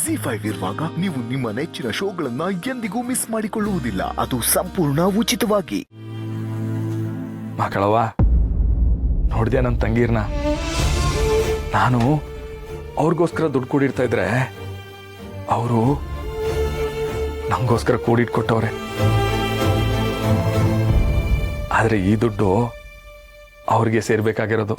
ZEE5 ಇರುವಾಗ ನೀವು ನಿಮ್ಮ ನೆಚ್ಚಿನ ಶೋಗಳನ್ನ ಎಂದಿಗೂ ಮಿಸ್ ಮಾಡಿಕೊಳ್ಳುವುದಿಲ್ಲ. ಅದು ಸಂಪೂರ್ಣ ಉಚಿತವಾಗಿ. ಮಕ್ಕಳವ್ವ, ನೋಡ್ದೆ ನನ್ನ ತಂಗೀರ್ನ. ನಾನು ಅವ್ರಿಗೋಸ್ಕರ ದುಡ್ಡು ಕೂಡಿಡ್ತಾ ಇದ್ರೆ ಅವರು ನಮಗೋಸ್ಕರ ಕೂಡಿಟ್ಕೊಟ್ಟವ್ರೆ. ಆದ್ರೆ ಈ ದುಡ್ಡು ಅವ್ರಿಗೆ ಸೇರ್ಬೇಕಾಗಿರೋದು.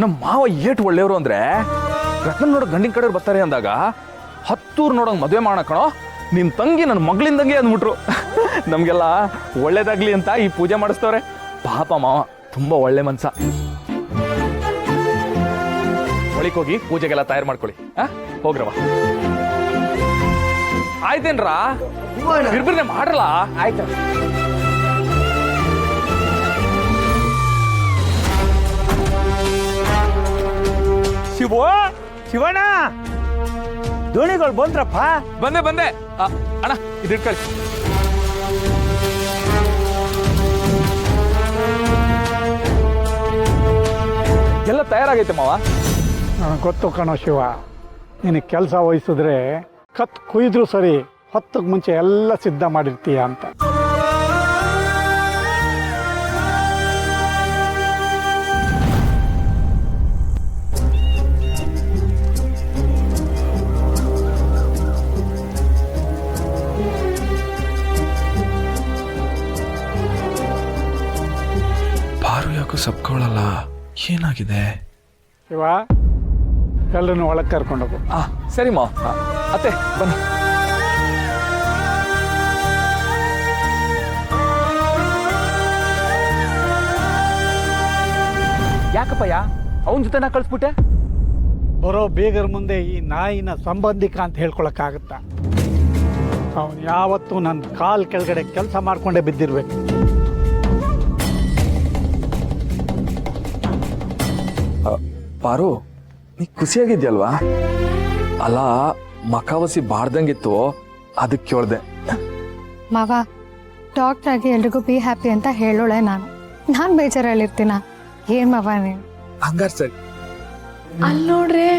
ನಮ್ಮ ಮಾವ ಏಟು ಒಳ್ಳೆಯವರು ಅಂದ್ರೆ ರತ್ನ ನೋಡೋ ಗಂಡಿನ ಕಡೆ ಬರ್ತಾರೆ ಅಂದಾಗ 10 ಊರು ನೋಡೋಂಗೆ ಮದುವೆ ಮಾಡಕಣೋ, ನಿನ್ನ ತಂಗಿ ನನ್ನ ಮಗಳಿಂದಂಗೆ ಅಂದ್ಬಿಟ್ರು. ನಮಗೆಲ್ಲ ಒಳ್ಳೇದಾಗ್ಲಿ ಅಂತ ಈ ಪೂಜೆ ಮಾಡಿಸ್ತವ್ರೆ. ಪಾಪ ಮಾವ ತುಂಬಾ ಒಳ್ಳೆ ಮನ್ಸ. ಒಳಿಕ್ ಹೋಗಿ ಪೂಜೆಗೆಲ್ಲ ತಯಾರು ಮಾಡ್ಕೊಳ್ಳಿ. ಹೋಗ್ರವ. ಆಯ್ತೇನ್ರಾ? ಬಿರ್ಬಿರ್ನೆ ಮಾಡ್ರಲ್ಲ. ಆಯ್ತು. ಶಿವಣ್ಣ, ದೋಣಿಗಳು ಬಂದ್ರಪ್ಪ. ಬಂದೆ ಅಣ್ಣ, ಇದಿಟ್ಕೊಳ್ಳಿ. ಎಲ್ಲ ತಯಾರಾಗೈತೆ ಮಾವ. ಗೊತ್ತು ಕಣೋ ಶಿವ, ನಿನಗೆ ಕೆಲಸ ವಹಿಸಿದ್ರೆ ಕತ್ ಕುಯ್ದ್ರು ಸರಿ, 10ಕ್ಕೆ ಮುಂಚೆ ಎಲ್ಲ ಸಿದ್ಧ ಮಾಡಿರ್ತೀಯ ಅಂತ. ಪಾರು ಯಾಕೋ ಸಪ್ಕೊಳ್ಳಲ್ಲ, ಏನಾಗಿದೆ? ಶಿವ, ಎಲ್ಲರನ್ನು ಒಳಗೆ ಕರ್ಕೊಂಡೋಗು. ಸರಿ ಮಾವ. ಅತ್ತೆ ಬನ್ನಿ. ಯಾಕಪ್ಪಯ್ಯ ಅವನ ಜೊತೆ ನಾ ಕಳಿಸ್ಬಿಟ್ಟೆ? ಬರೋ ಬೇಗರ ಮುಂದೆ ಈ ನಾಯಿನ ಸಂಬಂಧಿಕ ಅಂತ ಹೇಳ್ಕೊಳಕ್ಕಾಗತ್ತಾ? ಅವನು ಯಾವತ್ತೂ ನನ್ನ ಕಾಲ್ ಕೆಳಗಡೆ ಕೆಲಸ ಮಾಡ್ಕೊಂಡೇ ಬಿದ್ದಿರ್ಬೇಕು. ಪಾರು, ನೀ ಖುಷಿಯಾಗಿದ್ಯಲ್ವಾ? ಅಲ್ಲ, ಮಕಾವಸಿ ಬಾರ್ದಂಗಿತ್ತು, ಅದಕ್ಕೆ ಕೇಳ್ದೆ. ಮಾವ, ಡಾಕ್ಟರ್ ಆಗಿ ಎಲ್ರಿಗೂ ಬಿ ಹ್ಯಾಪಿ ಅಂತ ಹೇಳೋಳೆ ನಾನು ಬೇಜಾರಲ್ಲಿರ್ತೀನ. ಏನ್ ಮಾವ ನೀನು? ಹಂಗಾರ ಸರಿ. ಅಲ್ಲಿ ನೋಡ್ರೆ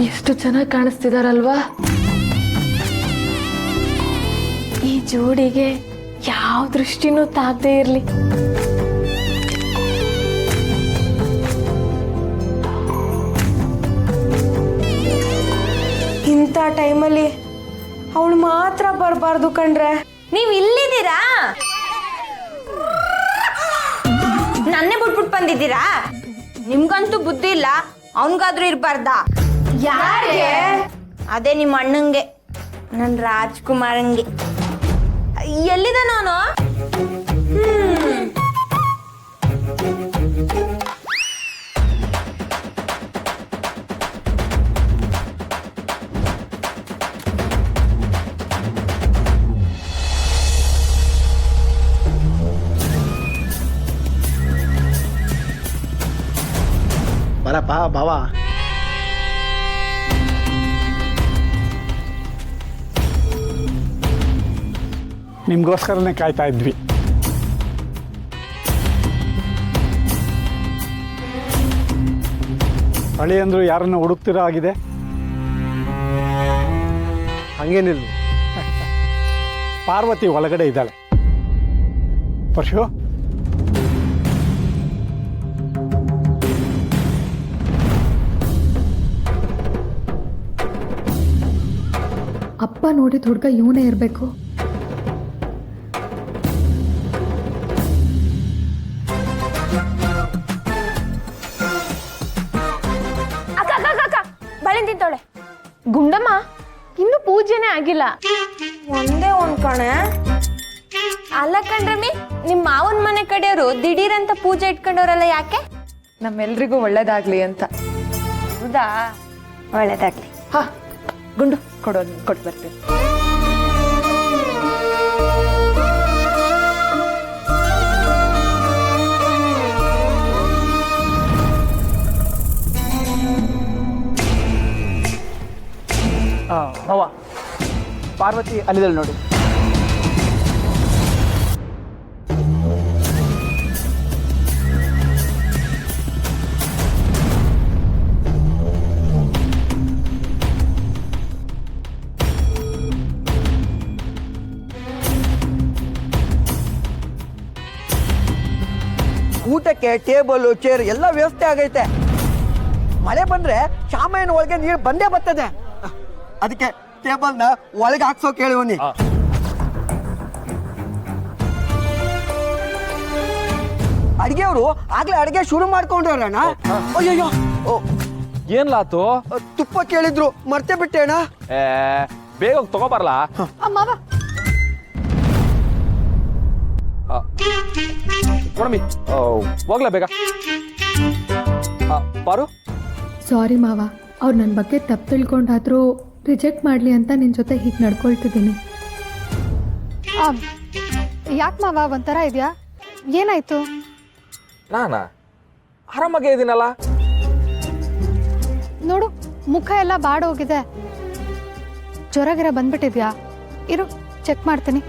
ಎಷ್ಟು ಚೆನ್ನಾಗಿ ಕಾಣಿಸ್ತಿದಾರಲ್ವಾ? ಈ ಜೋಡಿಗೆ ಯಾವ ದೃಷ್ಟಿನೂ ತಾಗದೇ ಇರ್ಲಿ. ಇಂಥ ಟೈಮಲ್ಲಿ ಅವಳು ಮಾತ್ರ ಬರಬಾರ್ದು ಕಣ್ರೆ. ನೀವ್ ಇಲ್ಲಿದ್ದೀರಾ? ನನ್ನೇ ಬಿಟ್ಬಿಟ್ಟು ಬಂದಿದ್ದೀರಾ? ನಿಮ್ಗಂತೂ ಬುದ್ಧಿ ಇಲ್ಲ, ಅವನ್ಗಾದ್ರೂ ಇರ್ಬಾರ್ದಾ? ಯಾರಿಗೆ? ಅದೇ ನಿಮ್ಮ ಅಣ್ಣಂಗೆ, ನನ್ ರಾಜ್ಕುಮಾರಂಗೆ. ಎಲ್ಲಿದ ನಾನು? ಬರಪ್ಪ ಬಾವ. ನಿಮಗೋಸ್ಕರನೇ ಕಾಯ್ತಾ ಇದ್ವಿ. ಹಳಿ ಅಂದ್ರು ಯಾರನ್ನು ಹುಡುಕ್ತಿರೋ ಆಗಿದೆ. ಹಂಗೇನಿಲ್ಲ, ಪಾರ್ವತಿ ಒಳಗಡೆ ಇದ್ದಾಳೆ. ಪರಶು, ಅಪ್ಪ ನೋಡಿದ ಹುಡುಗ ಇವನೇ ಇರಬೇಕು. ಬಳಿಂದ ತಿಂತೋಳೆ. ಗುಂಡಮ್ಮ, ಇನ್ನು ಪೂಜೆನೇ ಆಗಿಲ್ಲ. ಒಂದೇ ಒಂದ್ ಕಣೆ. ಅಲ್ಲ ಕಣ್ರಮ್ಮಿ, ನಿಮ್ ಮಾವನ್ ಮನೆ ಕಡೆಯವರು ದಿಢೀರಂತ ಪೂಜೆ ಇಟ್ಕೊಂಡವ್ರಲ್ಲ, ಯಾಕೆ? ನಮ್ಮೆಲ್ರಿಗೂ ಒಳ್ಳೇದಾಗ್ಲಿ ಅಂತ. ಹೌದಾ ಒಳ್ಳೇದಾಗ್ಲಿ ಹಾ ಗುಂಡು ಕೊಟ್ಟು ಬರ್ತೀನಿ. ಮಾವ ಪಾರ್ವತಿ ಅಲ್ಲಿದ್ದಾಳೆ ನೋಡಿ. ಊಟಕ್ಕೆ ಟೇಬಲ್ ಚೇರ್ ಎಲ್ಲ ವ್ಯವಸ್ಥೆ ಆಗೈತೆ. ಮಳೆ ಬಂದ್ರೆ ಶಾಮಿಯಾನ ಒಳಗೆ ನೀರು ಬಂದೇ ಬರ್ತದೆ. ಅದಕ್ಕೆ ಟೇಬಲ್ನ ಒಳಗೆ ಹಾಕ್ಸೋಕೆ ಹೇಳಿವನಿ. ಅಡಿಗೆಯವರು ಆಗ್ಲೇ ಅಡಿಗೆ ಶುರು ಮಾಡ್ಕೊಂಡ್ರಣ್ಣ. ಅಯ್ಯಯ್ಯೋ ಏನ್ಲಾತು? ತುಪ್ಪ ಕೇಳಿದ್ರು ಮರ್ತೇ ಬಿಟ್ಟೆ ಅಣ್ಣ. ಬೇಗ ಹೋಗಿ ತಗೋಬರ್ಲಾ? ಮಾವ ಕೊಡಮಿ ಹೋಗ್ಲಾ ಬೇಗ. ಪಾರು, ಸಾರಿ ಮಾವ, ಅವ್ರು ನನ್ನ ಬಗ್ಗೆ ತಪ್ಪು ತಿಳ್ಕೊಂಡಾದ್ರೂ ರಿಜೆಕ್ಟ್ ಮಾಡಲಿ ಅಂತ ನಿನ್ನ ಜೊತೆ ಹೀಗೆ ನಡ್ಕೊಳ್ತಿದ್ದೀನಿ. ಯಾಕೆ ಮಾವ ಒಂಥರ ಇದೆಯಾ? ಏನಾಯ್ತು? ನಾನಾ ಆರಾಮಾಗೇ ಇದೀನಲ್ಲ. ನೋಡು, ಮುಖ ಎಲ್ಲ ಬಾಡೋಗಿದೆ. ಜ್ವರ ಬಂದ್ಬಿಟ್ಟಿದ್ಯಾ? ಇರು, ಚೆಕ್ ಮಾಡ್ತೀನಿ.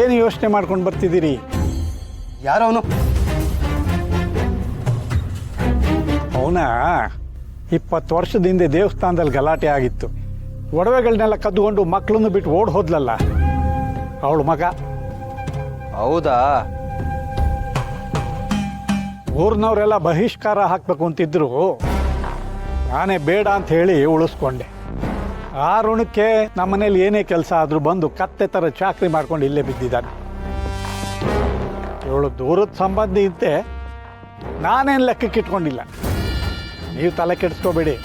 ಏನು ಯೋಚನೆ ಮಾಡ್ಕೊಂಡು ಬರ್ತಿದ್ದೀರಿ? ಯಾರವನು? ಅವನ 20 ವರ್ಷದ ಹಿಂದೆ ದೇವಸ್ಥಾನದಲ್ಲಿ ಗಲಾಟೆ ಆಗಿತ್ತು. ಒಡವೆಗಳನ್ನೆಲ್ಲ ಕದ್ದುಕೊಂಡು ಮಕ್ಕಳನ್ನು ಬಿಟ್ಟು ಓಡ್ ಹೋದ್ಲಲ್ಲ, ಅವಳು ಮಗ. ಹೌದಾ? ಊರಿನವರೆಲ್ಲ ಬಹಿಷ್ಕಾರ ಹಾಕಬೇಕು ಅಂತಿದ್ರು. ನಾನೇ ಬೇಡ ಅಂತ ಹೇಳಿ ಉಳಿಸ್ಕೊಂಡೆ. ಆ ಋಣಕ್ಕೆ ನಮ್ಮನೇಲಿ ಏನೇ ಕೆಲಸ ಆದರೂ ಬಂದು ಕತ್ತೆ ಥರ ಚಾಕ್ರಿ ಮಾಡ್ಕೊಂಡು ಇಲ್ಲೇ ಬಿದ್ದಿದ್ದಾನೆ. ಇವಳು ದೂರದ ಸಂಬಂಧಿ ಇದ್ದೆ, ನಾನೇನು ಲೆಕ್ಕಕ್ಕೆ ಇಟ್ಕೊಂಡಿಲ್ಲ. ನೀವು ತಲೆ ಕೆಡಿಸ್ಕೋಬೇಡಿ,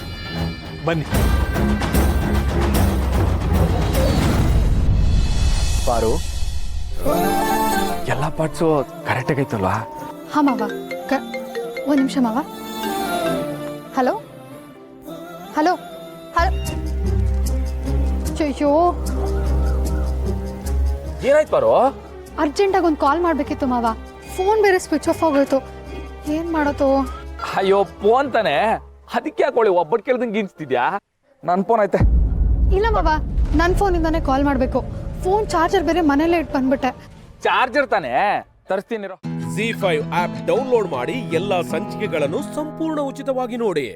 ಬನ್ನಿ. ಪಾರು, ಎಲ್ಲ ಪಾರ್ಟ್ಸು ಕರೆಕ್ಟಾಗಿ ಐತಲ್ವಾ? ಹಾಂ ಮಾವ, ಒಂದು ನಿಮಿಷ ಮಾವ. Hello hello hello. ಅಯ್ಯೋ, ಏನಾಯ್ತು ಪಾರು? ಅರ್ಜೆಂಟಾಗಿ ಒಂದು ಕಾಲ್ ಮಾಡಬೇಕಿತ್ತು ಮಾವ. ಫೋನ್ ಬೇರೆ ಸ್ವಿಚ್ ಆಫ್ ಆಗೋಯ್ತು. ಏನು ಮಾಡೋದು? ಅಯ್ಯೋ, ಫೋನ್ ತಾನೆ, ಅದಕ್ಕೆ ಯಾಕೊಳ್ಳಿ ಒಬ್ಬಟ್ಟು ಕೇಳ್ದಂಗೆ ಗಿಂಚ್ತಿದ್ಯಾ? ನನ್ನ ಫೋನ್ ಐತೆ. ಇಲ್ಲ ಮಾವ, ನನ್ನ ಫೋನಿಂದಾನೇ ಕಾಲ್ ಮಾಡಬೇಕು. ಫೋನ್ ಚಾರ್ಜರ್ ಬೇರೆ ಮನೇಲೇ ಇಟ್ಟು ಬಂದ್ಬಿಟ್ಟೆ. ಚಾರ್ಜರ್ ತಾನೆ ತರಿಸ್ತೀನಿರೋ. ZEE5 ಆಪ್ ಡೌನ್ಲೋಡ್ ಮಾಡಿ ಎಲ್ಲಾ ಸಂಚಿಕೆಗಳನ್ನು ಸಂಪೂರ್ಣ ಉಚಿತವಾಗಿ ನೋಡಿ.